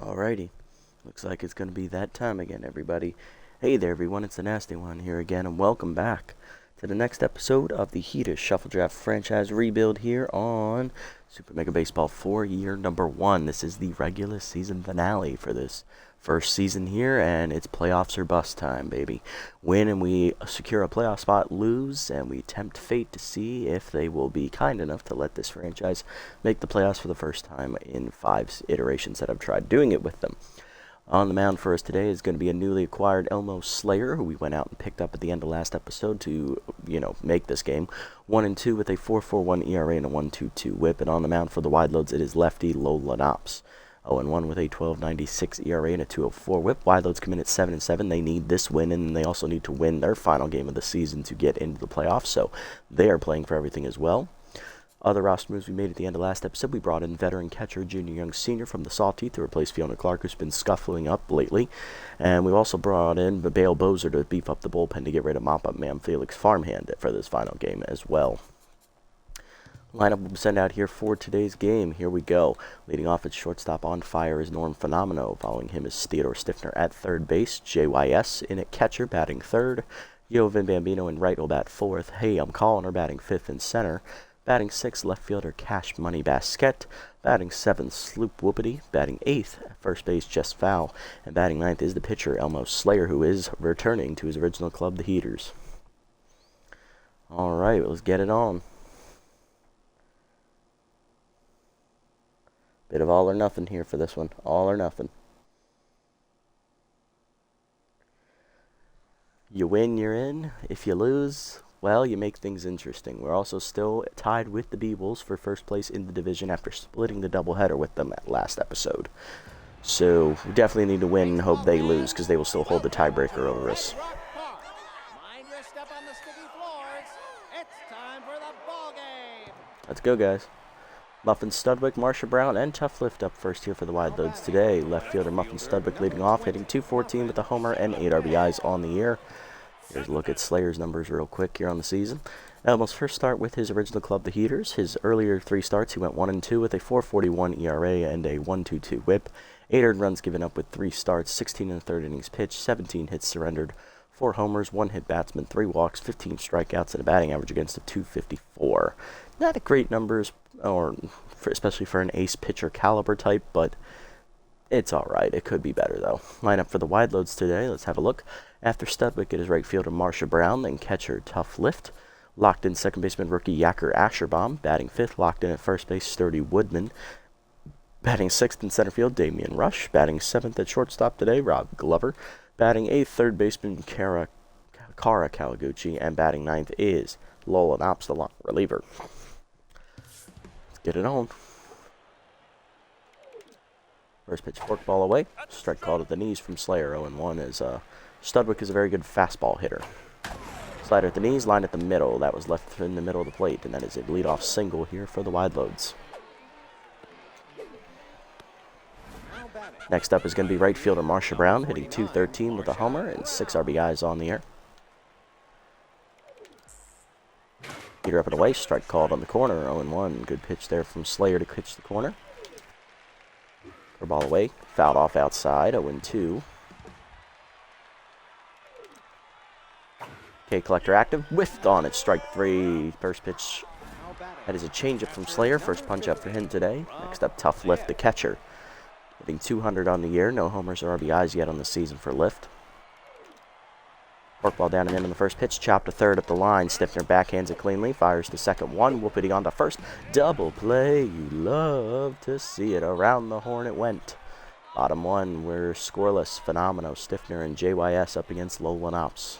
Alrighty. Looks like it's going to be that time again, everybody. Hey there, everyone. It's the Nasty One here again, and welcome back to the next episode of the Heated Shuffle Draft franchise rebuild here on Super Mega Baseball 4 year number 1. This is the regular season finale for this first season here, and it's playoffs or bust time, baby. Win and we secure a playoff spot, lose and we tempt fate to see if they will be kind enough to let this franchise make the playoffs for the first time in 5 iterations that I've tried doing it with them. On the mound for us today is going to be a newly acquired Elmo Slayer, who we went out and picked up at the end of last episode to, make this game. 1-2 with a 4.41 ERA and a 1.22 WHIP, and on the mound for the Wideloads it is lefty Wideloads. 0-1 with a 12.96 ERA and a 2.04 WHIP. Wideloads come in at 7-7. They need this win, and they also need to win their final game of the season to get into the playoffs, so they are playing for everything as well. Other roster moves we made at the end of last episode, we brought in veteran catcher Junior Young Sr. from the Salty to replace Fiona Clark, who's been scuffling up lately. And we've also brought in Bale Bozer to beef up the bullpen to get rid of mop-up man Felix Farmhand for this final game as well. Lineup we'll send out here for today's game. Here we go. Leading off at shortstop on fire is Norm Phenomeno. Following him is Theodore Stiffner at third base. JYS in at catcher, batting third. Yovan Bambino in right will bat fourth. Hey, I'm calling her batting fifth in center. Batting 6th, left fielder Cash Money Basket. Batting 7th, Sloop Whoopity. Batting 8th, first base Jess Fowl. And batting 9th is the pitcher Elmo Slayer, who is returning to his original club, the Heaters. Alright, let's get it on. Bit of all or nothing here for this one. All or nothing. You win, you're in. If you lose, well, you make things interesting. We're also still tied with the B-Wolves for first place in the division after splitting the doubleheader with them at last episode. So we definitely need to win and hope they lose, because they will still hold the tiebreaker over us. Let's go, guys. Muffin Studwick, Marsha Brown, and Tough Lift up first here for the Wideloads today. Left fielder Muffin Studwick leading off, hitting .214 with a homer and 8 RBIs on the year. Here's a look at Slayer's numbers real quick here on the season. Elmo's first start with his original club, the Heaters. His earlier 3 starts, he went 1-2 with a 4.41 ERA and a 1.22 WHIP. 8 earned runs given up with 3 starts, 16 1/3 innings pitched, 17 hits surrendered, 4 homers, 1 hit batsman, 3 walks, 15 strikeouts, and a batting average against a .254. Not great numbers, especially for an ace pitcher caliber type, but it's alright. It could be better, though. Lineup for the Wideloads today, let's have a look. After Studwick, it is right fielder Marsha Brown, then catcher Tough Lift. Locked in second baseman rookie Yacker Asherbaum. Batting 5th, locked in at first base Sturdy Woodman. Batting 6th in center field, Damian Rush. Batting 7th at shortstop today, Rob Glover. Batting 8th, third baseman Kara Kawaguchi. And batting 9th is Wideloads, the long reliever. Let's get it on. First pitch, forkball away. Strike call to the knees from Slayer. 0-1 as Studwick is a very good fastball hitter. Slider at the knees, line at the middle. That was left in the middle of the plate, and that is a leadoff single here for the Wideloads. Next up is going to be right fielder Marsha Brown, hitting .213 with a homer and 6 RBIs on the year. Peter up and away, strike called on the corner. 0-1. Good pitch there from Slayer to pitch the corner. Ball away, fouled off outside, 0-2. Okay, collector active, whiffed on it, strike 3. First pitch, that is a changeup from Slayer. First punch up for him today. Next up, Tough Lift, the catcher. Hitting .200 on the year, no homers or RBIs yet on the season for Lift. Forkball down and in on the first pitch, chopped to third up the line. Stiffner backhands it cleanly, fires to second, 1, whoopity on to first. Double play, you love to see it. Around the horn it went. Bottom 1, we're scoreless. Phenomeno, Stiffner, and JYS up against Wideloads.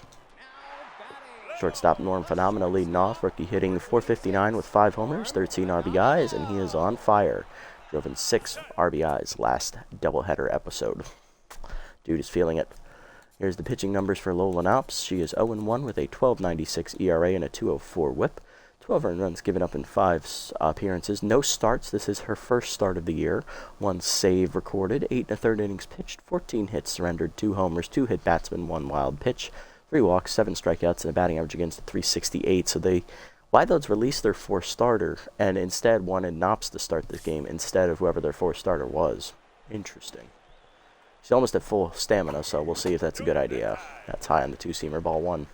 Shortstop Norm Phenomeno leading off, rookie hitting .459 with 5 homers, 13 RBIs, and he is on fire. Drove in 6 RBIs last doubleheader episode. Dude is feeling it. Here's the pitching numbers for Wideloads. She is 0-1 with a 12.96 ERA and a 2.04 WHIP. 12 earned runs given up in 5 appearances. No starts. This is her first start of the year. 1 save recorded. 8 1/3 innings pitched. 14 hits surrendered. 2 homers. 2 hit batsmen. 1 wild pitch. 3 walks. 7 strikeouts and a batting average against a .368. So they Wideloads released their 4-starter and instead wanted Knops to start the game instead of whoever their 4-starter was. Interesting. She's almost at full stamina, so we'll see if that's a good idea. That's high on the 2-seamer, ball 1.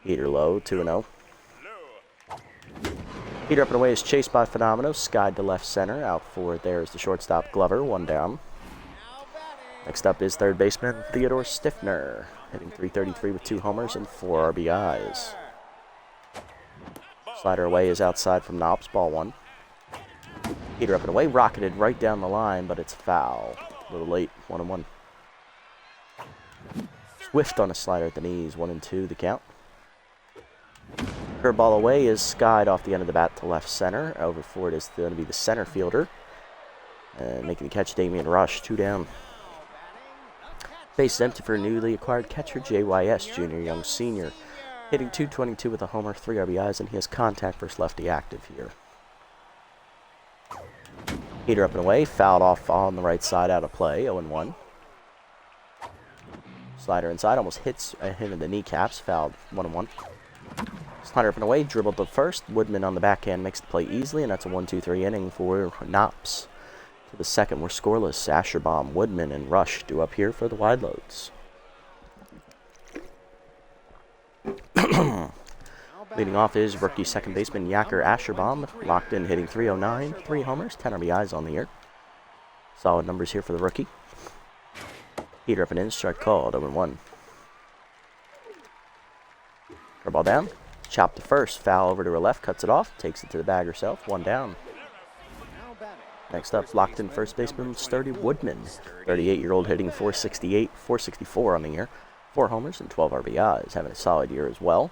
Heater low, 2-0. Heater up and away is chased by Phenomeno, skied to left center. Out forward there is the shortstop Glover, 1 down. Next up is third baseman Theodore Stiffner, hitting .333 with 2 homers and 4 RBIs. Slider away is outside from Knops, ball 1. Heater up and away, rocketed right down the line, but it's foul. A little late, 1-1. Swift on a slider at the knees, 1-2 the count. Curveball away is skied off the end of the bat to left center. Over forward is going to be the center fielder. And making the catch, Damian Rush, 2 down. Base is empty for newly acquired catcher JYS, Junior Young Senior. Hitting .222 with a homer, 3 RBIs, and he has contact versus lefty active here. Heater up and away, fouled off on the right side, out of play, 0-1. Slider inside, almost hits him in the kneecaps, fouled, 1-1. Slider up and away, dribbled to first. Woodman on the backhand makes the play easily, and that's a 1-2-3 inning for Knops. To the second, we're scoreless. Asherbaum, Woodman, and Rush due up here for the Wideloads. Leading off is rookie second baseman Yacker Asherbaum, locked in, hitting .309, 3 homers, 10 RBIs on the year. Solid numbers here for the rookie. Heater up and in, strike called, 0-1. Curveball down, chopped to first, foul over to her left, cuts it off, takes it to the bag herself, 1 down. Next up, locked in first baseman Sturdy Woodman, 38-year-old, hitting .468, .464 on the year, 4 homers and 12 RBIs, having a solid year as well.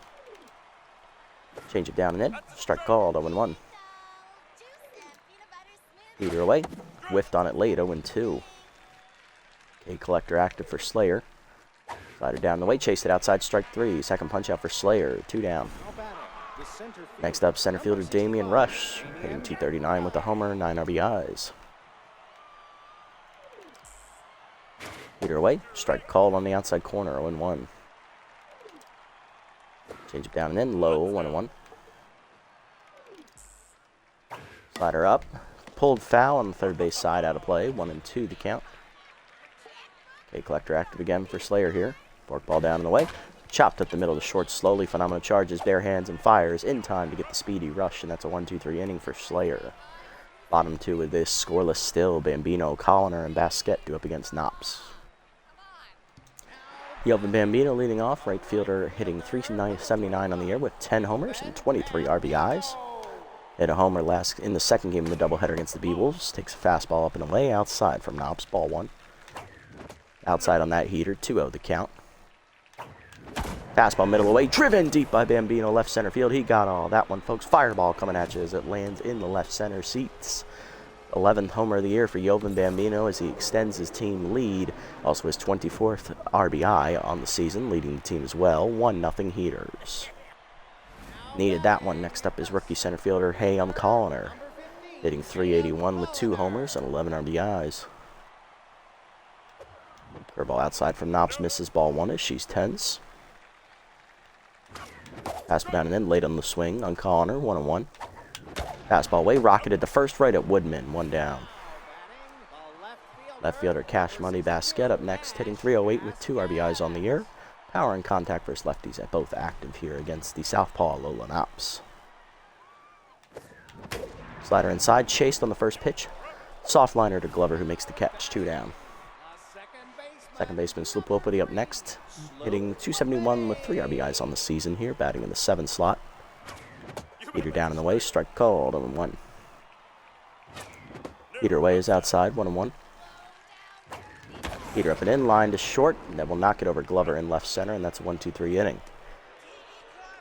Change it down and in, strike called, 0-1. Heater away, whiffed on it late, 0-2. K Collector active for Slayer. Slider down the way, chased it outside, strike 3. Second punch out for Slayer, 2 down. Next up, center fielder Damian Rush, hitting .239 with a homer, 9 RBIs. Heater away, strike called on the outside corner, 0-1. Change it down and in, low, 1-1. Slider up, pulled foul on the third base side, out of play, 1-2 the count. K Collector active again for Slayer here. Fork ball down in the way. Chopped up the middle to short slowly. Phenomeno charges, bare hands, and fires in time to get the speedy Rush, and that's a 1-2-3 inning for Slayer. Bottom 2 with this scoreless still. Bambino, Colliner, and Basquette due up against Knops. Yelvin Bambino leading off, right fielder hitting .379 on the year with 10 homers and 23 RBIs. Hit a homer last in the second game of the doubleheader against the B-Wolves. Takes a fastball up and away outside from Knops, ball 1. Outside on that heater, 2-0 the count. Fastball middle away, driven deep by Bambino, left center field. He got all that one, folks. Fireball coming at you as it lands in the left center seats. 11th homer of the year for Yovin Bambino as he extends his team lead. Also his 24th RBI on the season, leading the team as well. 1-0 Heaters. Needed that one. Next up is rookie center fielder Hayam Colliner, hitting .381 with 2 homers and 11 RBIs. Curveball outside from Knops, misses, ball 1 as she's tense. Fastball down and in, late on the swing on Colliner, 1-1. Fastball away, rocketed to first, right at Woodman, 1 down. Left fielder Cash Money Basquette up next, hitting .308 with 2 RBIs on the year. Power and contact versus lefties at both active here against the southpaw Lola Knops. Slider inside, chased on the first pitch. Soft liner to Glover, who makes the catch, 2 down. Second baseman Sloop Wopity up next, hitting .271 with 3 RBIs on the season here, batting in the 7th slot. Heater down in the way, strike called, 0-1. Heater away is outside, 1-1. Heater up and in, line to short, and that will knock it over Glover in left center, and that's a 1-2-3 inning.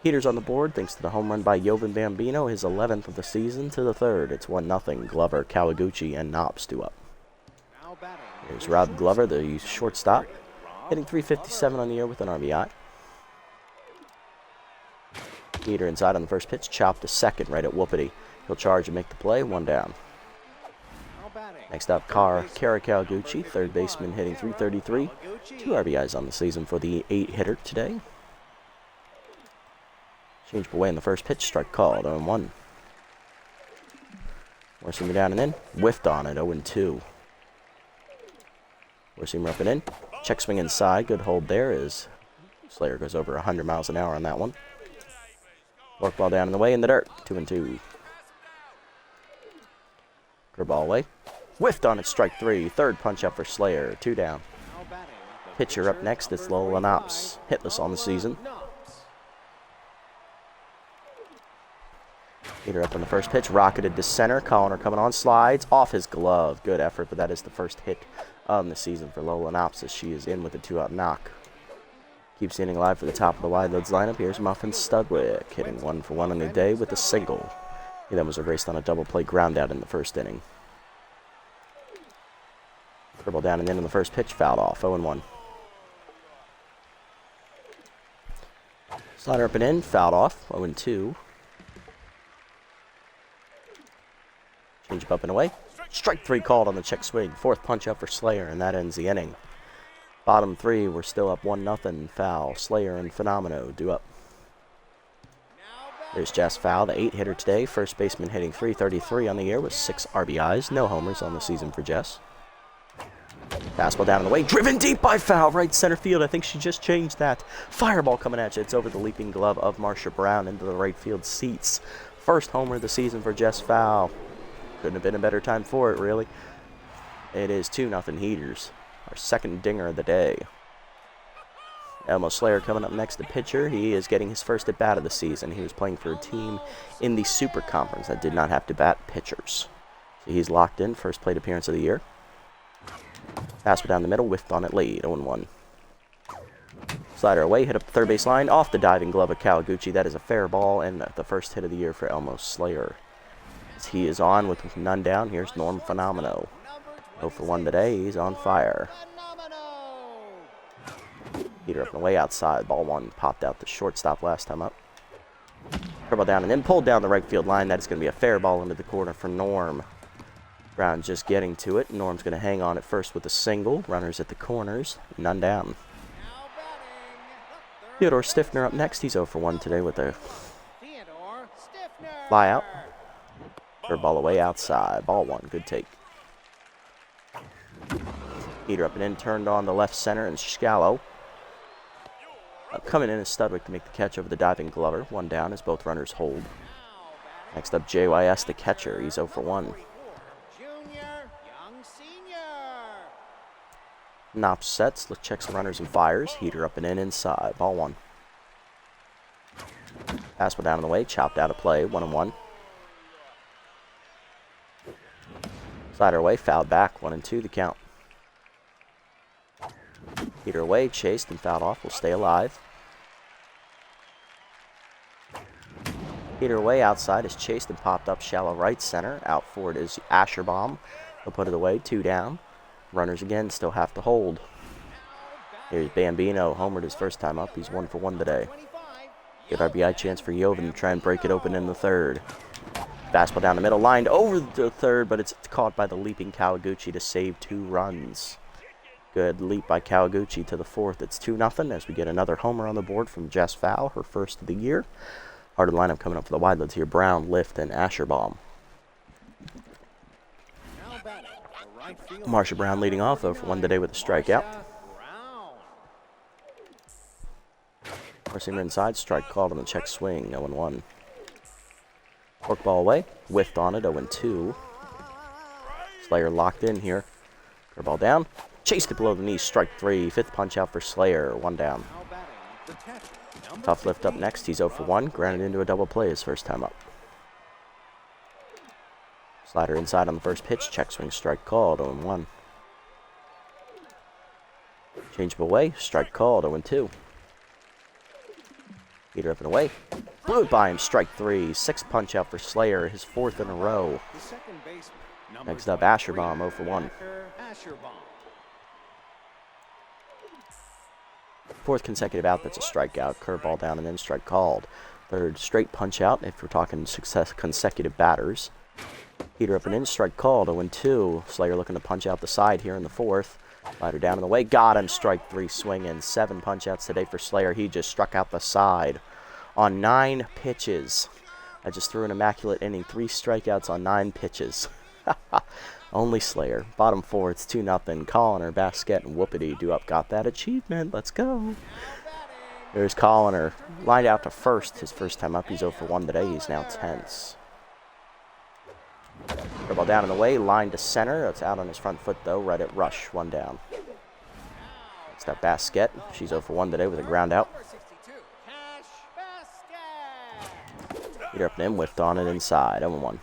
Heater's on the board thanks to the home run by Yovin Bambino, his 11th of the season, to the third. It's 1-0. Glover, Kawaguchi, and Knops due up. Here's Rob Glover, the shortstop, hitting .357 on the year with an RBI. Heater inside on the first pitch, chopped to second right at Whoopity. He'll charge and make the play, 1 down. Next up, Kara Kawaguchi, third baseman, hitting .333, 2 RBIs on the season for the 8-hitter today. Change away in the first pitch, strike called, 0-1. Four-seamer down and in, whiffed on it, 0-2. Four-seamer up and in, check swing inside, good hold there as Slayer goes over 100 miles an hour on that one. Forkball down in the way in the dirt, 2-2. Curveball away, whiffed on it, strike 3. Third punch up for Slayer, 2 down. Pitcher up next, it's Lola Knops, hitless on the season. Heater up on the first pitch, rocketed to center. Colliner coming on, slides off his glove. Good effort, but that is the first hit of the season for Lola Knops as she is in with a 2-out knock. Keeps inning alive for the top of the Wideloads lineup. Here's Muffin Studwick hitting 1-for-1 on the day with a single. He then was erased on a double play ground out in the first inning. Dribble down and in on the first pitch, fouled off, 0-1. Slider up and in, fouled off, 0-2. Change up and away. Strike 3 called on the check swing. Fourth punch out for Slayer, and that ends the inning. Bottom 3, we're still up 1-0. Foul. Slayer and Phenomeno due up. There's Jess Fowl, the 8-hitter today. First baseman hitting .333 on the year with 6 RBIs. No homers on the season for Jess. Fastball down in the way. Driven deep by Fowl. Right center field. I think she just changed that. Fireball coming at you. It's over the leaping glove of Marcia Brown into the right field seats. First homer of the season for Jess Fowl. Couldn't have been a better time for it, really. It is 2-0 Heaters. Our second dinger of the day. Elmo Slayer coming up next, the pitcher. He is getting his first at-bat of the season. He was playing for a team in the Super Conference that did not have to bat pitchers. So he's locked in, first plate appearance of the year. Fastball down the middle, whiffed on it late, 0-1. Slider away, hit up the third base line, off the diving glove of Kawaguchi. That is a fair ball, and the first hit of the year for Elmo Slayer. As he is on with none down, here's Norm Phenomeno. 0-for-1 today, he's on fire. Heater up and away outside, ball 1 popped out the shortstop last time up. Curveball down and then pulled down the right field line. That is going to be a fair ball into the corner for Norm. Brown just getting to it. Norm's going to hang on at first with a single. Runners at the corners, none down. Theodore Stiffner up next. He's 0-for-1 today with a fly out. Curveball away outside. Ball 1. Good take. Heater up and in. Turned on the left center and Scallo. Coming in is Studwick to make the catch over the diving Glover. 1 down as both runners hold. Next up, JYS, the catcher. He's 0-for-1. Knops sets. Checks runners and fires. Heater up and in inside. Ball 1. Fastball down in the way. Chopped out of play. 1-1. Slider away, fouled back, 1-2 the count. Heater away, chased and fouled off, will stay alive. Heater away, outside is chased and popped up, shallow right center. Out forward is Asherbaum. He'll put it away, 2 down. Runners again, still have to hold. Here's Bambino, homered his first time up. He's 1-for-1 today. Good RBI chance for Joven to try and break it open in the third. Fastball down the middle, lined over the third, but it's caught by the leaping Kawaguchi to save 2 runs. Good leap by Kawaguchi to the fourth. It's 2-0 as we get another homer on the board from Jess Fowl, her first of the year. Heart of the lineup coming up for the Wideloads here. Brown, Lift, and Asherbaum. Marcia Brown leading off, 0-for-1 today with a strikeout. Forcing inside, strike called on the check swing, 0-1. Forkball away, whiffed on it, 0-2. Slayer locked in here. Curveball down, chased it below the knee, strike 3. Fifth punch out for Slayer, 1 down. Tough lift up next, he's 0-for-1. Grounded into a double play his first time up. Slider inside on the first pitch, check swing, strike called, 0-1. Change away, strike called, 0-2. Heater up and away. Blew it by him, strike 3. 6th punch out for Slayer, his 4th in a row. Next up, Asherbaum, 0-for-1. 4th consecutive out, that's a strikeout. Curveball down and then strike called. 3rd straight punch out, if we're talking consecutive batters. Heater up and in, strike called, 0-2. Slayer looking to punch out the side here in the 4th. Slider down in the way, got him, strike 3 swinging. 7 punch outs today for Slayer. He just struck out the side on 9 pitches. I just threw an immaculate inning. 3 strikeouts on 9 pitches. Only Slayer. Bottom 4, it's 2-0. Colliner, Basket, and Whoopity do up. Got that achievement. Let's go. There's Colliner. Lined out to first. His first time up. He's 0 for 1 today. He's now tense. Ball down and away. Line to center. It's out on his front foot, though. Right at Rush. 1 down. Next up, Basket. She's 0 for 1 today with a ground out. Heater up and in. Whiffed on it inside. 0-1.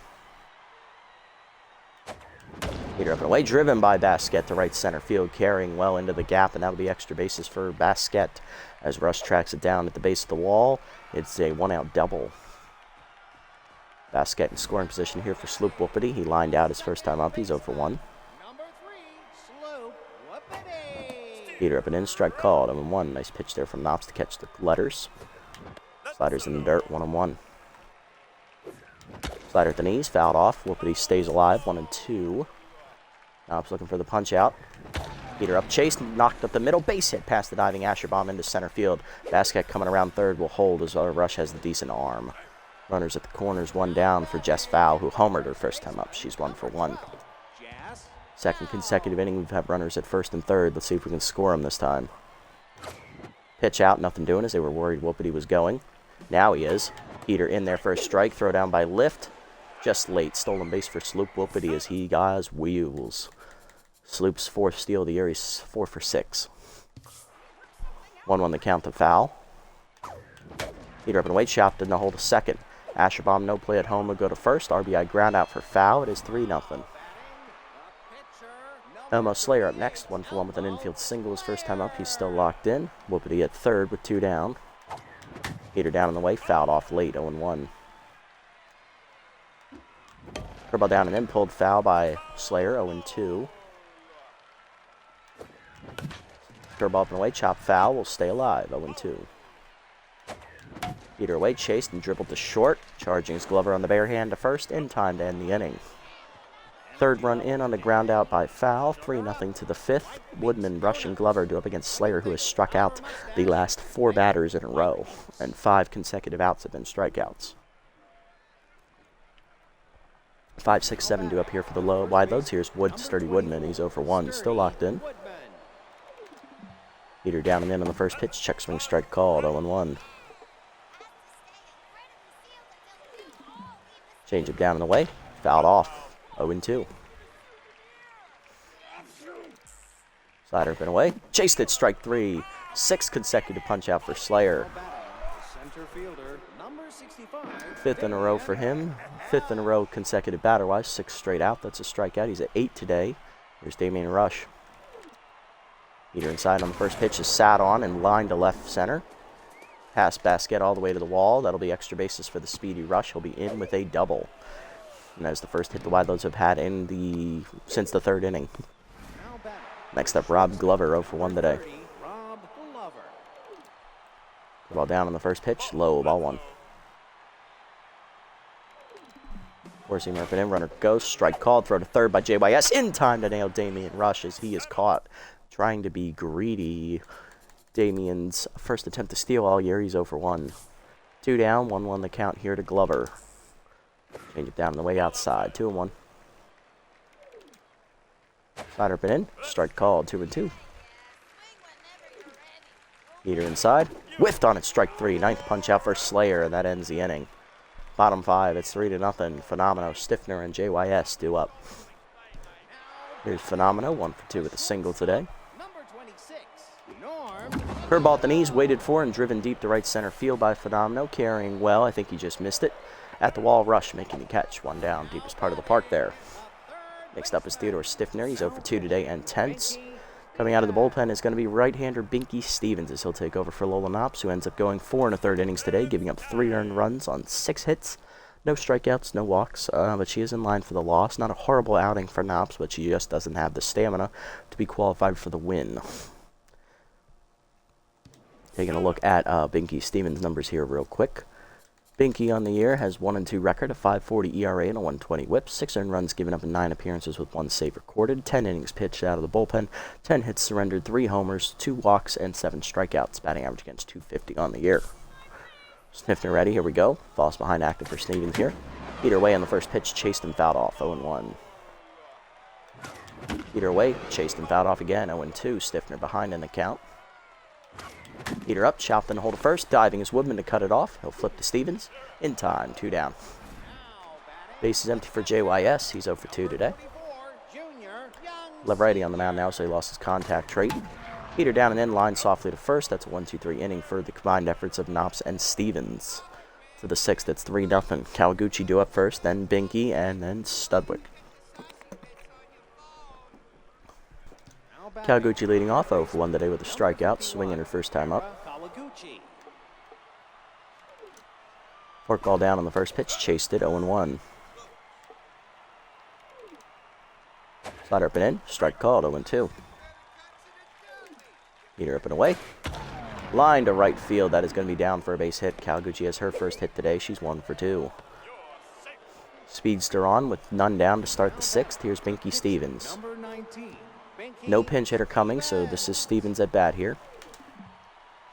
Heater up and away, driven by Basket to right center field, carrying well into the gap, and that'll be extra bases for Basket as Rush tracks it down at the base of the wall. It's a 1-out double. Basket in scoring position here for Sloop Whoopity. He lined out his first time up. He's 0 for 1. Heater up and in, strike called. 0-1. Nice pitch there from Knops to catch the letters. Sliders in the dirt, 1-1. Slider at the knees, fouled off. Whoopity stays alive, 1-2. Knops looking for the punch out. Heater up, chased, knocked up the middle, base hit past the diving Asher bomb into center field. Basket coming around third will hold as Rush has the decent arm. Runners at the corners, 1 down for Jess Fowl, who homered her first time up. She's 1 for 1. Second consecutive inning, we've had runners at first and third. Let's see if we can score them this time. Pitch out, nothing doing as they were worried Whoopity was going. Now he is. Heater in there for a strike, throw down by Lift. Just late. Stolen base for Sloop Whoopity as he has wheels. Sloop's 4th steal of the year. He's 4 for 6. 1-1 the count to Foul. Heater up and away. Chopped in the hole to second. Asherbomb no play at home will go to first. RBI ground out for Foul. It is 3-0. Elmo Slayer up next. 1 for 1 with an infield single. His first time up. He's still locked in. Whoopity at third with 2 down. Heater down in the way. Fouled off late. 0-1. Curveball down and in, pulled foul by Slayer, 0-2. Curveball up and away, chop foul, will stay alive, 0-2. Heater away, chased and dribbled to short, charging his Glover on the bare hand to first, in time to end the inning. Third run in on the ground out by Foul, 3-0 to the 5th. Woodman, Rush, and Glover do up against Slayer, who has struck out the last 4 batters in a row, and 5 consecutive outs have been strikeouts. 5, 6, 7 do up here for the low wide loads. Here's Sturdy Woodman. He's 0 for 1. Still locked in. Heater down and in on the first pitch. Check swing strike called. 0-1. Change up down and away. Fouled off. 0-2. Slider up and away. Chased it. Strike 3. 6 consecutive punch out for Slayer. 5th in a row for him. 5th in a row consecutive batter-wise. 6 straight out. That's a strikeout. He's at 8 today. Here's Damian Rush. Heater inside on the first pitch is sat on and lined to left center. Pass Basket all the way to the wall. That'll be extra bases for the speedy Rush. He'll be in with a double. And that's the first hit the Wideloads have had since the 3rd inning. Next up, Rob Glover, 0 for 1 today. Ball down on the first pitch. Low, ball 1. Forcing up and in, runner goes, strike called, throw to third by JYS, in time to nail Damian Rush as he is caught trying to be greedy. Damian's first attempt to steal all year, he's 0 for 1. 2 down, 1-1 the count here to Glover. Change it down on the way outside, 2-1. Slider up and in, strike called, 2-2. Heater inside, whiffed on it, strike 3, 9th punch out for Slayer, and that ends the inning. Bottom 5, it's 3-0. Phenomeno, Stiffner, and JYS do up. Here's Phenomeno, 1 for 2 with a single today. Curveball at the knees, waited for and driven deep to right center field by Phenomeno, carrying well. I think he just missed it. At the wall, Rush making the catch. 1 down, deepest part of the park there. Next up is Theodore Stiffner. He's 0 for 2 today and tense. Coming out of the bullpen is going to be right-hander Binky Stevens as he'll take over for Lola Knops, who ends up going 4 1/3 innings today, giving up 3 earned runs on 6 hits. No strikeouts, no walks, but she is in line for the loss. Not a horrible outing for Knops, but she just doesn't have the stamina to be qualified for the win. Taking a look at Binky Stevens' numbers here real quick. Binky on the year has 1-2 record, a 5.40 ERA and a 1.20 WHIP, 6 earned runs given up in 9 appearances with 1 save recorded, 10 innings pitched out of the bullpen, 10 hits surrendered, 3 homers, 2 walks, and 7 strikeouts, batting average against .250 on the year. Sniffner ready, here we go. Falls behind active for Stevens here. Heater away on the first pitch, chased and fouled off, 0-1. Heater away, chased and fouled off again, 0-2. Stiffner behind in the count. Heater up, chopped in the hole to first, diving is Woodman to cut it off. He'll flip to Stevens. In time, 2 down. Base is empty for JYS. He's 0 for 2 today. Left righty on the mound now, so he lost his contact trait. Heater down and in, line softly to first. That's a 1-2-3 inning for the combined efforts of Knops and Stevens. To the 6th, it's 3-0. Kawaguchi due up first, then Binky, and then Studwick. Kawaguchi leading off 0 for 1 today with a strikeout, swinging her first time up. Forkball down on the first pitch, chased it, 0-1. Slider up and in, strike called, 0-2. Heater up and away. Line to right field, that is going to be down for a base hit. Kawaguchi has her first hit today, she's 1 for 2. Speedster on with none down to start the 6th. Here's Binky Stevens. No pinch hitter coming, so this is Stevens at bat here.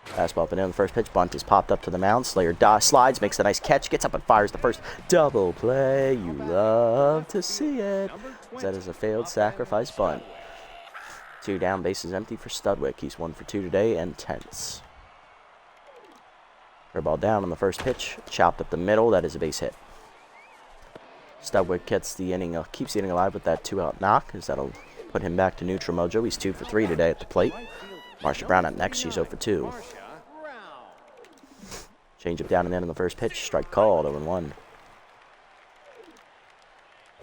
Fastball up and in the first pitch. Bunt is popped up to the mound. Slayer slides, makes a nice catch, gets up and fires the first. Double play, you love to see it. That is a failed sacrifice bunt. 2 down, bases empty for Studwick. He's 1 for 2 today and tense. Ball down on the first pitch, chopped up the middle. That is a base hit. Studwick gets the inning, keeps the inning alive with that 2-out knock, as that'll put him back to neutral mojo. He's 2 for 3 today at the plate. Marsha Brown up next. She's 0 for 2. Change up down and in on the first pitch. Strike called, 0-1.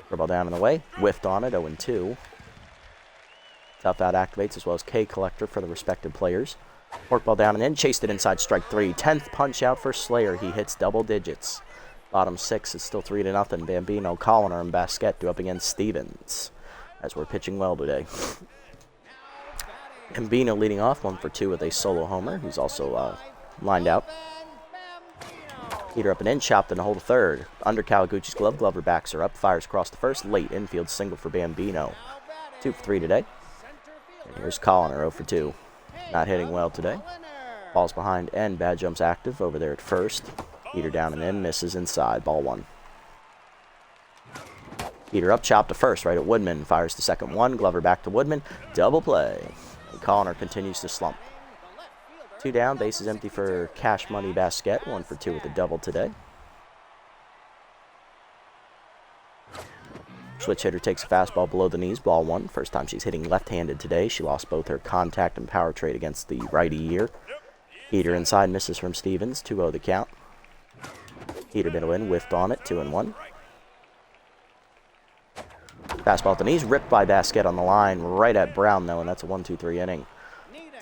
Ball down and away. Whiffed on it, 0-2. Tough out activates as well as K collector for the respective players. Forkball down and in. Chased it inside, strike 3. 10th punch out for Slayer. He hits double digits. Bottom 6 is still 3-0. Bambino, Colliner, and Basquette do up against Stevens, as we're pitching well today. Bambino leading off 1 for 2 with a solo homer. He's also lined out. Heater up and in, chopped in the hole to third. Under Kawaguchi's glove, Glover backs her up, fires across the first, late infield single for Bambino. 2 for 3 today. And here's Colliner, 0 for 2. Not hitting well today. Falls behind and bad jumps active over there at first. Heater down and in, misses inside, ball 1. Heater up, chopped to first, right at Woodman. Fires the second one, Glover back to Woodman. Double play. And Colliner continues to slump. 2 down, bases empty for Cash Money Basquette. 1 for 2 with a double today. Switch hitter takes a fastball below the knees, ball 1. First time she's hitting left-handed today. She lost both her contact and power trade against the righty here. Heater inside, misses from Stevens. 2-0 the count. Heater middle in, whiffed on it, 2-1. Fastball at the knees, ripped by Basquette on the line, right at Brown though, and that's a 1-2-3 inning.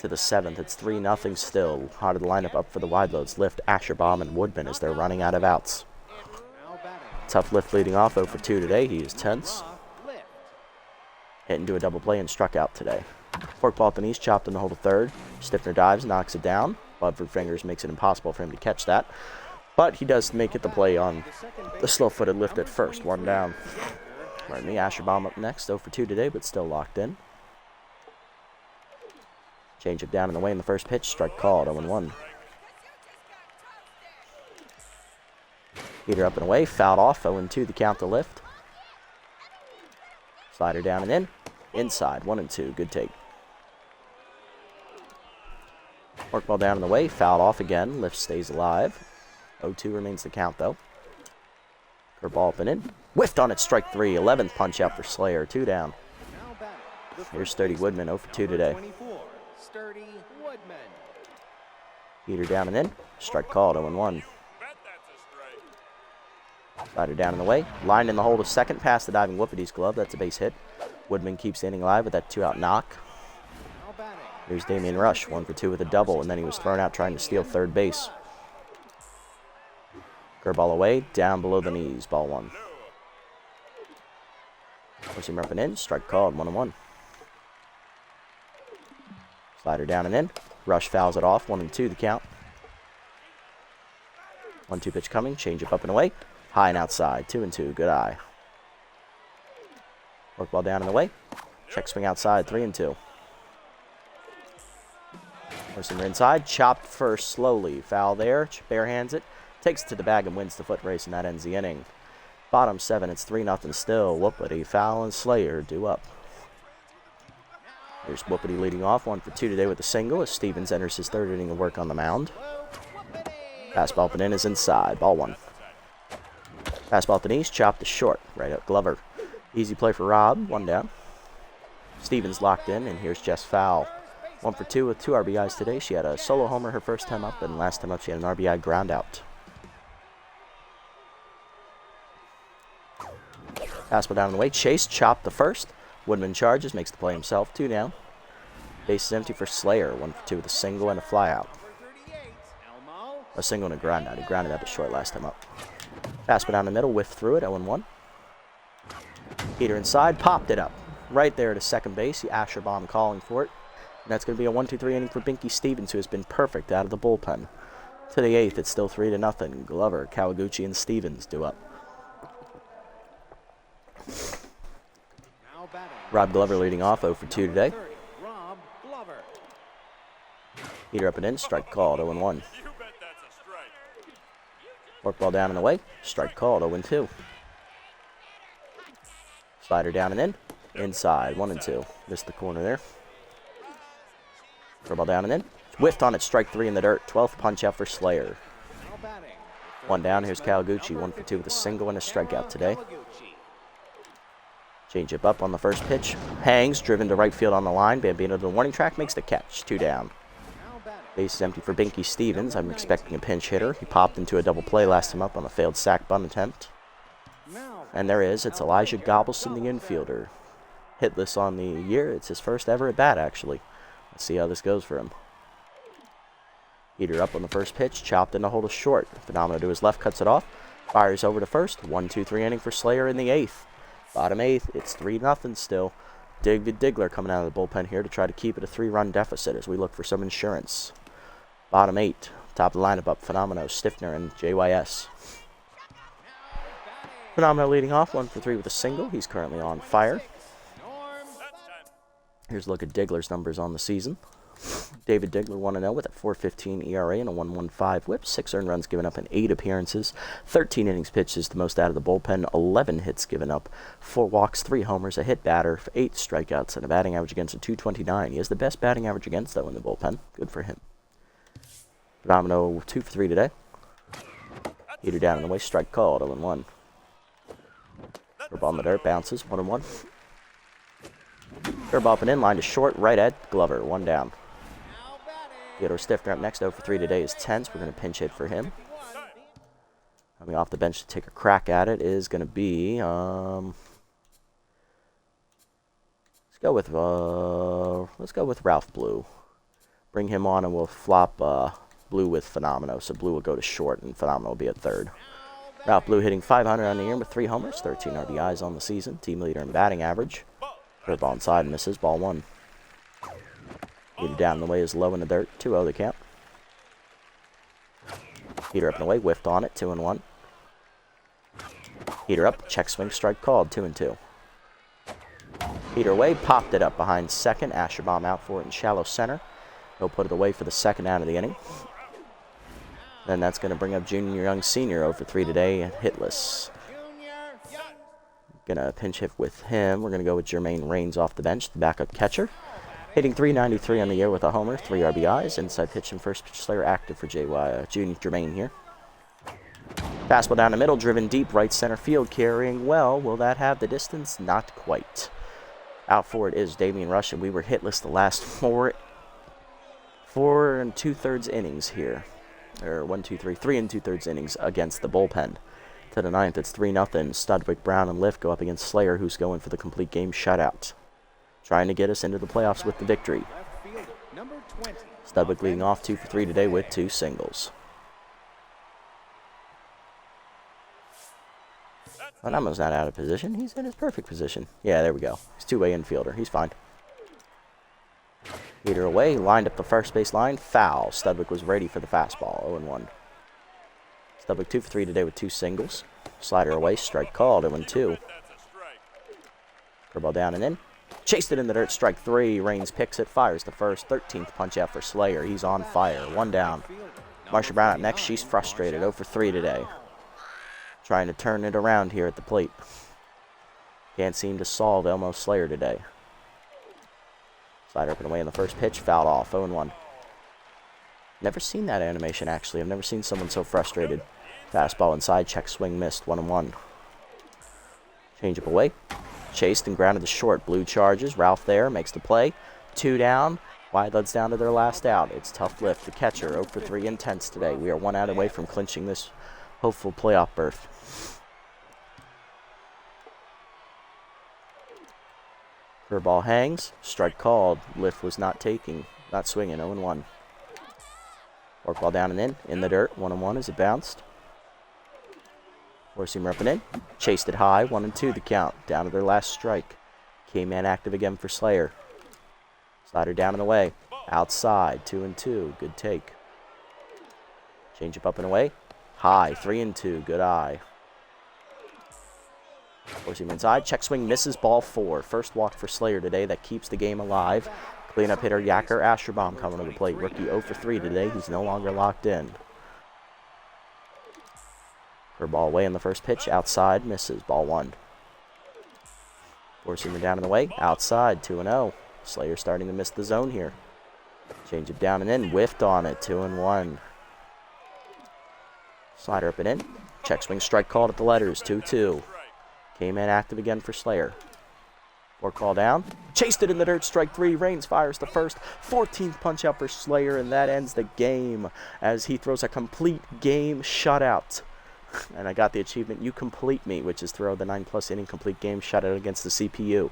To the 7th, it's 3-0 still. Heart of the lineup up for the Wideloads. Lift, Asherbaum, and Woodman as they're running out of outs. Tough Lift leading off 0 for 2 today. He is tense. Hit into a double play and struck out today. Forkball at the knees, chopped in the hole to third. Stiffner dives, knocks it down. Budford Fingers makes it impossible for him to catch that. But he does make it the play on the slow-footed lift at first. 1 down. Pardon me, Asherbaum up next. 0 for 2 today, but still locked in. Change it down in the way in the first pitch. Strike called, 0-1. Heater up and away, fouled off, 0-2 the count to Lift. Slider down and in. Inside, 1-2, good take. Forkball down in the way, fouled off again. Lift stays alive. 0-2 remains the count though. Curveball up and in. Whiffed on it, strike 3. 11th punch out for Slayer, 2 down. Here's Sturdy Woodman, 0 for 2 today. Heater down and in. Strike called, 0-1. Slider down in the way. Lined in the hole to second, past the diving Whoopity's glove. That's a base hit. Woodman keeps the inning alive with that 2-out knock. Here's Damian Rush, 1 for 2 with a double, and then he was thrown out trying to steal third base. Curveball away, down below the knees, ball 1. Push him up and in, strike called, 1-1. Slider down and in. Rush fouls it off, 1-2 the count. 1-2 pitch coming, change up and away. High and outside, 2-2, good eye. Work ball down and away. Check swing outside, 3-2. Horsinger inside, chopped first slowly. Foul there, bare hands it. takes it to the bag and wins the foot race, and that ends the inning. Bottom 7, it's 3-0 still. Whoopity, Foul, and Slayer due up. Here's Whoopity leading off, 1 for 2 today with a single as Stevens enters his third inning of work on the mound. Fastball up and in is inside, ball 1. Fastball to knees, chopped to short, right up Glover. Easy play for Rob, 1 down. Stevens locked in, and here's Jess Foul. 1 for 2 with 2 RBIs today. She had a solo homer her first time up, and last time up she had an RBI ground out. Fastball down the way, Chase chopped the first. Woodman charges, makes the play himself, 2 down. Base is empty for Slayer, 1 for 2 with a single and a flyout. A single and a ground out. He grounded out to short last time up. Fastball down the middle, whiffed through it, 0-1. Heater inside, popped it up. Right there to second base, the Asherbomb calling for it. And that's going to be a 1-2-3 inning for Binky Stevens, who has been perfect out of the bullpen. To the 8th, it's still 3-0. Glover, Kawaguchi, and Stevens due up. Rob Glover leading off, 0 for 2 today. Heater up and in, strike called, 0-1. Forkball down and away, strike called, 0-2. Slider down and in, inside, 1-2. Missed the corner there. Curveball down and in, whiffed on it, strike 3 in the dirt. 12th punch out for Slayer. 1 down, here's Kawaguchi, 1 for 2 with a single and a strikeout today. Change it up on the first pitch. Hangs, driven to right field on the line. Bambino to the warning track, makes the catch. 2 down. Base is empty for Binky Stevens. I'm expecting a pinch hitter. He popped into a double play last time up on a failed sac bunt attempt. And there is. It's Elijah Gobelson, the infielder. Hitless on the year. It's his first ever at bat, actually. Let's see how this goes for him. Heater up on the first pitch. Chopped in to hold a short. Phenomenal to his left, cuts it off. Fires over to first. 1-2-3 inning for Slayer in the 8th. Bottom 8th, it's 3-0 still. David Diggler coming out of the bullpen here to try to keep it a 3-run deficit as we look for some insurance. Bottom 8, top of the lineup up, Phenomeno, Stiffner, and JYS. Phenomeno leading off, 1 for 3 with a single. He's currently on fire. Here's a look at Diggler's numbers on the season. David Diggler 1-0 with a 4.15 ERA and a 1.15 whip. 6 earned runs given up in 8 appearances. 13 innings pitched is the most out of the bullpen. 11 hits given up. 4 walks, 3 homers, a hit batter, 8 strikeouts, and a batting average against a .229. He has the best batting average against, though, in the bullpen. Good for him. Phenomenal 2 for 3 today. Heater down in the way, strike called, 0-1. Curveball on the dirt, bounces, 1-1. Curveball up and in, line to short, right at Glover, 1 down. Theodore Stiffner up next, 0 for 3 today is Tense. We're going to pinch hit for him. Coming off the bench to take a crack at it is going to be, let's go with Ralph Blue. Bring him on and we'll flop Blue with Phenomeno. So Blue will go to short and Phenomeno will be at third. Ralph Blue hitting .500 on the year with 3 homers, 13 RBIs on the season. Team leader in batting average. Curveball inside, misses, ball 1. Heater down the way is low in the dirt, 2-0 the count. Heater up and away, whiffed on it, 2-1. Heater up, check swing, strike called, 2-2. Heater away, popped it up behind second. Asherbomb out for it in shallow center. He'll put it away for the second out of the inning. Then that's going to bring up Junior Young Sr. 0 for 3 today, hitless. Going to pinch hit with him. We're going to go with Jermaine Raines off the bench, the backup catcher. Hitting .393 on the year with a homer, 3 RBIs. Inside pitch and first pitch Slayer active for Junior Jermaine here. Fastball down the middle, driven deep, right center field, carrying well. Will that have the distance? Not quite. Out for it is Damian Rush, and we were hitless the last 4 2/3 innings here. Or 3 2/3 innings against the bullpen. To the 9th, it's 3-0. Studwick, Brown, and Lift go up against Slayer, who's going for the complete game shutout. Trying to get us into the playoffs with the victory. Studwick leading off 2 for 3 today with 2 singles. Phenomeno's not out of position. He's in his perfect position. Yeah, there we go. He's two-way infielder. He's fine. Heater away, lined up the first base line. Foul. Studwick was ready for the fastball. 0-1. Studwick 2 for 3 today with 2 singles. Slider away, strike called. 0-2. Curveball down and in. Chased it in the dirt, strike 3. Raines picks it, fires the first. 13th punch out for Slayer. He's on fire. 1 down. Marsha Brown up next. She's frustrated. 0 for 3 today. Trying to turn it around here at the plate. Can't seem to solve Elmo Slayer today. Slider up and away in the first pitch. Fouled off. 0-1. Never seen that animation, actually. I've never seen someone so frustrated. Fastball inside. Check swing missed. 1-1. Change up away. Chased and grounded to short. Blue charges. Ralph there. Makes the play. 2 down. Wideloads down to their last out. It's tough lift. The catcher 0 for 3 intense today. We are 1 out away from clinching this hopeful playoff berth. Curveball hangs. Strike called. Lift was not swinging. 0-1. Forkball down and in the dirt. 1-1 as it bounced. Four-seamer up and in. Chased it high. 1-2 the count. Down to their last strike. K-Man active again for Slayer. Slider down and away. Outside. 2-2. Good take. Change up and away. High. 3-2. Good eye. Four-seamer inside. Check swing misses. Ball 4. First walk for Slayer today. That keeps the game alive. Cleanup hitter Yacker Asherbaum coming to the plate. Rookie 0 for 3 today. He's no longer locked in. Curveball away in the first pitch. Outside. Misses. Ball 1. Four-seamer down and away. Outside. 2-0. Slayer starting to miss the zone here. Change it down and in. Whiffed on it. 2-1. Slider up and in. Check swing strike called at the letters. 2-2. K-Man active again for Slayer. Forkball down. Chased it in the dirt. Strike 3. Reigns fires the first. 14th punch out for Slayer, and that ends the game as he throws a complete game shutout. And I got the achievement, You Complete Me, which is throw the 9+ inning complete game shutout against the CPU.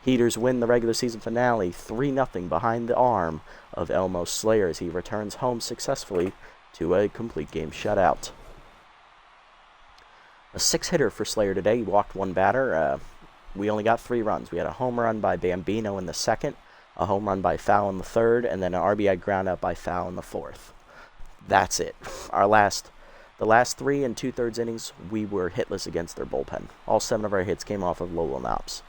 Heaters win the regular season finale 3-0 behind the arm of Elmo Slayer as he returns home successfully to a complete game shutout. A 6-hitter for Slayer today. He walked 1 batter. We only got 3 runs. We had a home run by Bambino in the 2nd, a home run by Fowl in the 3rd, and then an RBI ground out by Fowl in the 4th. That's it. The last 3 and 2/3 innings, we were hitless against their bullpen. All 7 of our hits came off of Lolo Knops,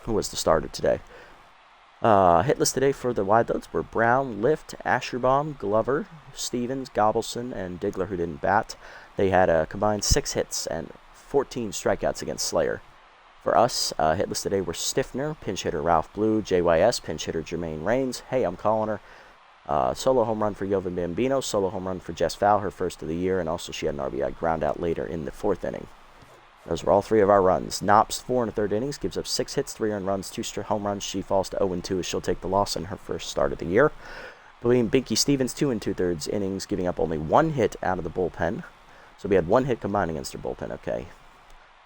who was the starter today. Hitless today for the Wideloads were Brown, Lift, Asherbaum, Glover, Stevens, Gobelson, and Diggler, who didn't bat. They had a combined 6 hits and 14 strikeouts against Slayer. For us, hitless today were Stiffner, pinch hitter Ralph Blue, JYS, pinch hitter Jermaine Reigns. Hey, I'm calling her. Solo home run for Yovan Bambino, solo home run for Jess Fowl, her first of the year, and also she had an RBI ground out later in the 4th inning. Those were all 3 of our runs. Knops, 4 1/3 innings, gives up 6 hits, 3 earned runs, 2 home runs. She falls to 0-2 as she'll take the loss in her first start of the year. Between Binky Stevens, 2 2/3 innings, giving up only 1 hit out of the bullpen. So we had 1 hit combined against her bullpen, okay.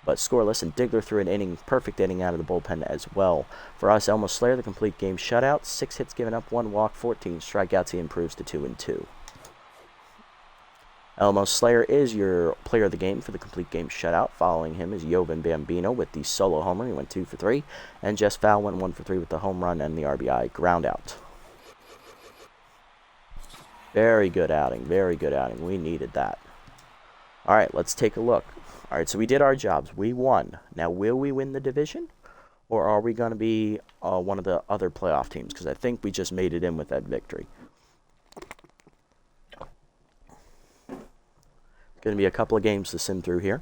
But scoreless, and Diggler threw an perfect inning out of the bullpen as well. For us, Elmo Slayer, the complete game shutout, 6 hits given up, 1 walk, 14 strikeouts. He improves to 2-2. Elmo Slayer is your player of the game for the complete game shutout. Following him is Yovan Bambino with the solo homer. He went 2 for 3. And Jess Fowl went 1 for 3 with the home run and the RBI ground out. Very good outing. Very good outing. We needed that. All right, let's take a look. All right, so we did our jobs. We won. Now, will we win the division? Or are we going to be one of the other playoff teams? Because I think we just made it in with that victory. Going to be a couple of games to sim through here.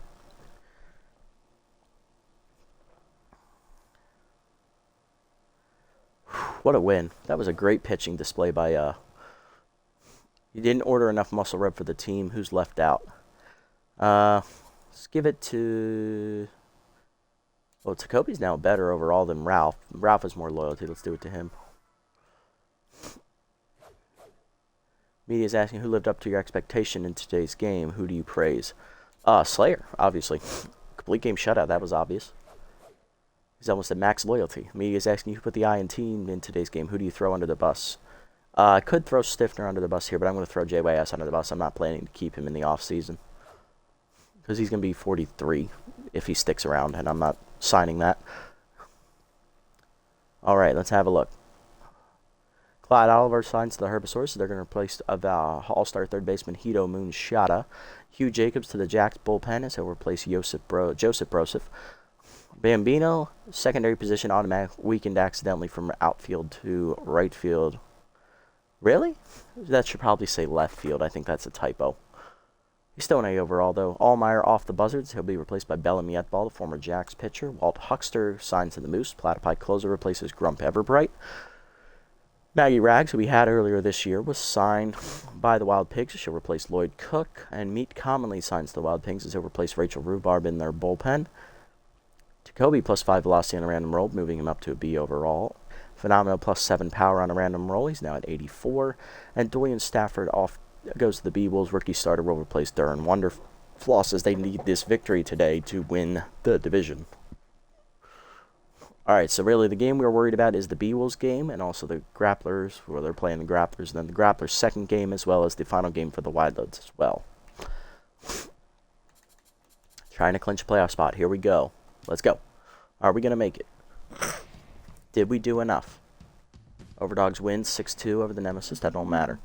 What a win. That was a great pitching display by... You didn't order enough muscle rep for the team. Who's left out? Let's give it to... Well, Tacopi's now better overall than Ralph. Ralph has more loyalty. Let's do it to him. Media's asking who lived up to your expectation in today's game. Who do you praise? Slayer, obviously. Complete game shutout. That was obvious. He's almost at max loyalty. Media's asking who put the I in team in today's game. Who do you throw under the bus? I could throw Stiffner under the bus here, but I'm going to throw JYS under the bus. I'm not planning to keep him in the offseason. Because he's going to be 43 if he sticks around, and I'm not signing that. All right, let's have a look. Clyde Oliver signs to the Herbisaurs, so they're going to replace all-star third baseman Hito Moonshada. Hugh Jacobs to the Jacks bullpen as he'll replace Joseph Broseph. Bambino, secondary position automatic, weakened accidentally from outfield to right field. Really? That should probably say left field. I think that's a typo. He's still an A overall, though. Allmeyer off the Buzzards. He'll be replaced by Bellamy Etball, the former Jacks pitcher. Walt Huckster signs to the Moose. Platypi closer replaces Grump Everbright. Maggie Rags, who we had earlier this year, was signed by the Wild Pigs. She'll replace Lloyd Cook. And Meat Commonly signs to the Wild Pigs as he'll replace Rachel Rhubarb in their bullpen. Jacoby +5 velocity on a random roll, moving him up to a B overall. Phenomenal +7 power on a random roll. He's now at 84. And Dorian Stafford off goes to the B-Wolves. Rookie starter will replace Duran Wonderfloss as they need this victory today to win the division. Alright, so really the game we're worried about is the B-Wolves game and also the Grapplers, where they're playing the Grapplers, and then the Grapplers' second game as well as the final game for the Wideloads as well. Trying to clinch a playoff spot. Here we go. Let's go. Are we going to make it? Did we do enough? Overdogs win 6-2 over the Nemesis. That don't matter.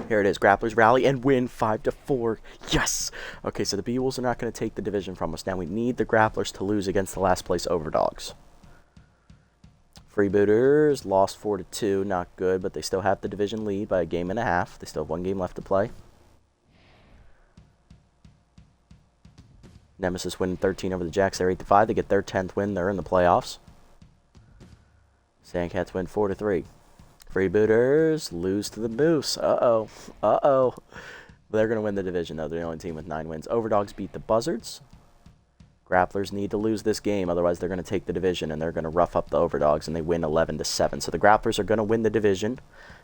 Here it is. Grapplers rally and win 5-4. Yes! Okay, so the B-Wolves are not going to take the division from us. Now we need the Grapplers to lose against the last place Overdogs. Freebooters lost 4-2. Not good, but they still have the division lead by a game and a half. They still have one game left to play. Nemesis win 13 over the Jacks. They're 8-5. They get their 10th win. They're in the playoffs. Sandcats win 4-3. Freebooters lose to the Moose. Uh-oh. Uh-oh. They're going to win the division, though. They're the only team with 9 wins. Overdogs beat the Buzzards. Grapplers need to lose this game. Otherwise, they're going to take the division, and they're going to rough up the Overdogs, and they win 11-7. So the Grapplers are going to win the division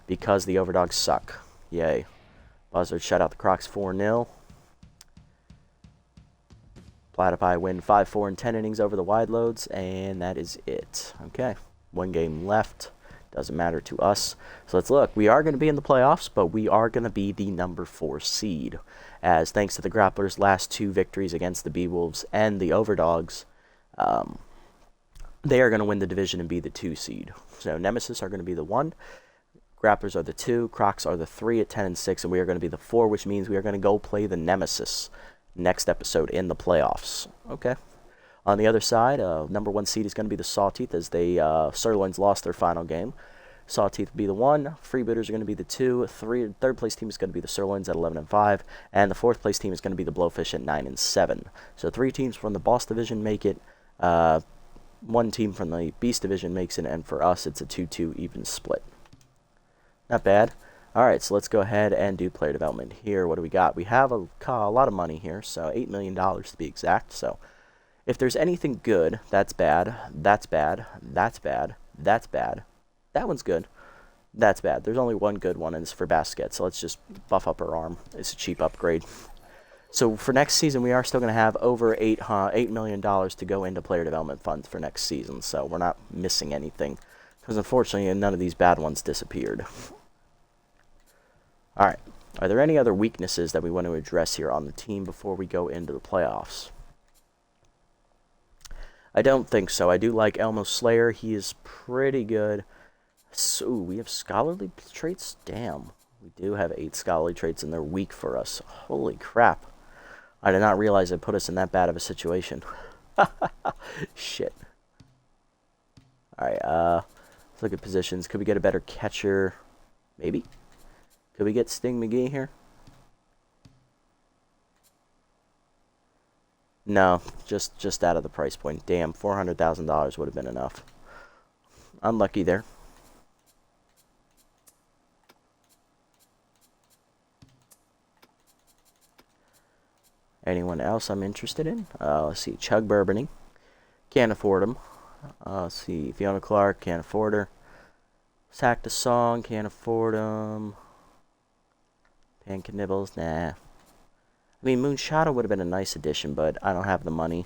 because the Overdogs suck. Yay. Buzzards shut out the Crocs 4-0. Platypi win 5-4 in 10 innings over the Wideloads, and that is it. Okay, one game left. Doesn't matter to us. So let's look. We are going to be in the playoffs, but we are going to be the number 4 seed. As thanks to the Grapplers' last 2 victories against the B-Wolves and the Overdogs, they are going to win the division and be the 2 seed. So Nemesis are going to be the 1. Grapplers are the 2. Crocs are the 3 at 10-6, and we are going to be the 4, which means we are going to go play the Nemesis next episode in the playoffs. Okay. On the other side, number 1 seed is going to be the Sawteeth as they Sirloins lost their final game. Sawteeth will be the 1. Freebooters are going to be the 2. Third place team is going to be the Sirloins at 11-5, and the 4th place team is going to be the Blowfish at 9-7. So 3 teams from the Boss division make it. 1 team from the Beast division makes it, and for us, it's a 2-2 even split. Not bad. Alright, so let's go ahead and do player development here. What do we got? We have a lot of money here, so $8 million to be exact. So if there's anything good, that's bad, that's bad, that's bad, that's bad. That one's good. That's bad. There's only one good one, and it's for Basket, so let's just buff up her arm. It's a cheap upgrade. So for next season, we are still going to have over $8 million to go into player development funds for next season, so we're not missing anything. Because unfortunately, none of these bad ones disappeared. Alright, are there any other weaknesses that we want to address here on the team before we go into the playoffs? I don't think so. I do like Elmo Slayer. He is pretty good. So, we have scholarly traits? Damn. We do have 8 scholarly traits and they're weak for us. Holy crap. I did not realize it put us in that bad of a situation. Shit. Alright, let's look at positions. Could we get a better catcher? Maybe. Could we get Sting McGee here? No, just out of the price point. Damn, $400,000 would have been enough. Unlucky there. Anyone else I'm interested in? Let's see, Chug Bourbony. Can't afford him. Let's see, Fiona Clark, can't afford her. Sack the Song, can't afford him. Pancake Nibbles, nah. I mean, Moonshada would have been a nice addition, but I don't have the money.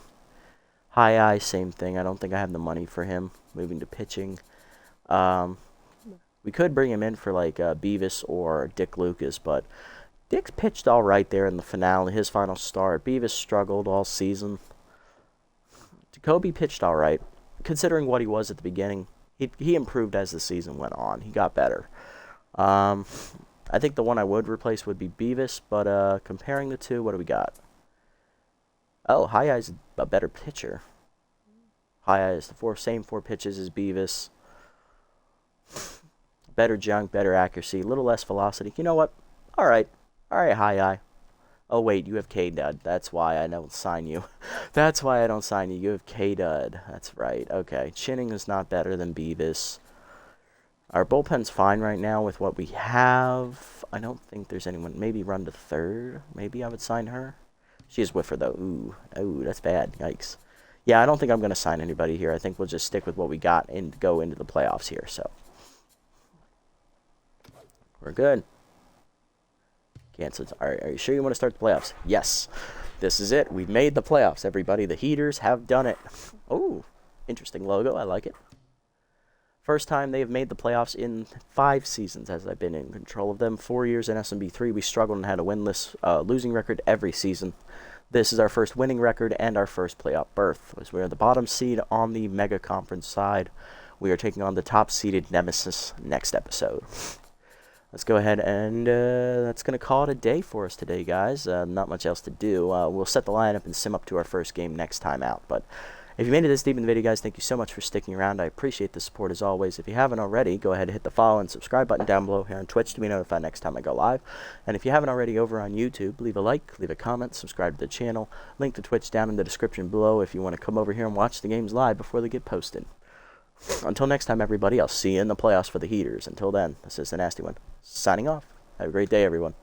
High Eye, same thing. I don't think I have the money for him. Moving to pitching. We could bring him in for, like, Beavis or Dick Lucas, but Dick's pitched all right there in the finale, his final start. Beavis struggled all season. Jacoby pitched all right. Considering what he was at the beginning, he improved as the season went on. He got better. I think the one I would replace would be Beavis, but comparing the two, what do we got? Oh, High Eye's a better pitcher. High Eye is the same 4 pitches as Beavis. Better junk, better accuracy, a little less velocity. You know what? All right, high. Oh wait, you have K-Dud. That's why I don't sign you. That's why I don't sign you. You have K-Dud. That's right. Okay, Chinning is not better than Beavis. Our bullpen's fine right now with what we have. I don't think there's anyone. Maybe run to third. Maybe I would sign her. She is Whiffer, though. Ooh, that's bad. Yikes. Yeah, I don't think I'm going to sign anybody here. I think we'll just stick with what we got and go into the playoffs here. So we're good. Cancel. All right, are you sure you want to start the playoffs? Yes. This is it. We've made the playoffs, everybody. The Heaters have done it. Oh, interesting logo. I like it. First time they've made the playoffs in 5 seasons as I've been in control of them. 4 years in SMB3, we struggled and had a winless losing record every season. This is our first winning record and our first playoff berth. As we are the bottom seed on the Mega Conference side, we are taking on the top-seeded Nemesis next episode. Let's go ahead and that's going to call it a day for us today, guys. Not much else to do. We'll set the lineup and sim up to our first game next time out, but if you made it this deep in the video, guys, thank you so much for sticking around. I appreciate the support as always. If you haven't already, go ahead and hit the follow and subscribe button down below here on Twitch to be notified next time I go live. And if you haven't already over on YouTube, leave a like, leave a comment, subscribe to the channel. Link to Twitch down in the description below if you want to come over here and watch the games live before they get posted. Until next time, everybody, I'll see you in the playoffs for the Heaters. Until then, this is the Nasty One, signing off. Have a great day, everyone.